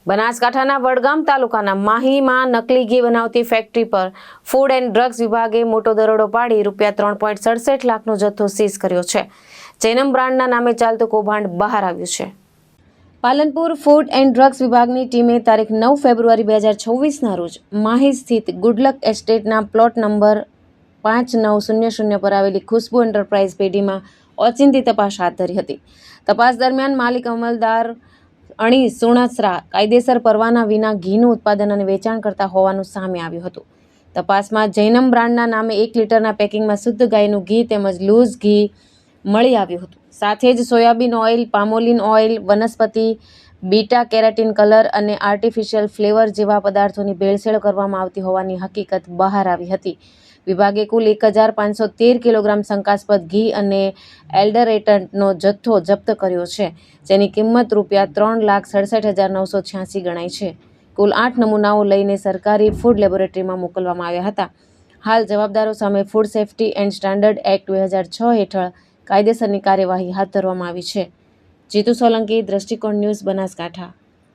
બનાસકાંઠાના વડગામ તાલુકાના માહીમાં નકલી ઘી બનાવતી ફેક્ટરી પર ફૂડ એન્ડ ડ્રગ્સ વિભાગે મોટો દરોડો પાડી ₹3.67 લાખનો જથ્થો સીઝ કર્યો છે. જૈનમ બ્રાન્ડના નામે ચાલતું કૌભાંડ બહાર આવ્યું છે. પાલનપુર ફૂડ એન્ડ ડ્રગ્સ વિભાગની ટીમે તારીખ 9 ફેબ્રુઆરી 2024ના રોજ માહી સ્થિત ગુડલક એસ્ટેટના પ્લોટ નંબર 5900 પર આવેલી ખુશ્બુ એન્ટરપ્રાઇઝ પેઢીમાં ઓચિંતી તપાસ હાથ ધરી હતી. તપાસ દરમિયાન માલિક અમલદાર અણી સુણસરા કાયદેસર પરવાના વિના ઘીનું ઉત્પાદન અને વેચાણ કરતા હોવાનું સામે આવ્યું હતું. તપાસમાં જૈનમ બ્રાન્ડના નામે 1 લીટરના પેકિંગમાં શુદ્ધ ગાયનું ઘી તેમજ લૂઝ ઘી મળી આવ્યું હતું. સાથે જ સોયાબીન ઓઇલ, પામોલિન ઓઇલ, વનસ્પતિ બીટા કેરાટીન કલર અને આર્ટિફિશિયલ ફ્લેવર જેવા પદાર્થોની ભેળસેળ કરવામાં આવતી હોવાની હકીકત બહાર આવી હતી. વિભાગે કુલ 1513 કિલોગ્રામ શંકાસ્પદ ઘી અને એલ્ડરેટનો જથ્થો જપ્ત કર્યો છે, જેની કિંમત ₹3,67,986 ગણાય છે. કુલ 8 નમૂનાઓ લઈને સરકારી ફૂડ લેબોરેટરીમાં મોકલવામાં આવ્યા હતા. હાલ જવાબદારો સામે food safety and standard act 2006 હેઠળ કાયદેસરની કાર્યવાહી હાથ ધરવામાં આવી છે. જીતુ સોલંકી, દ્રષ્ટિકોણ ન્યૂઝ, બનાસકાંઠા.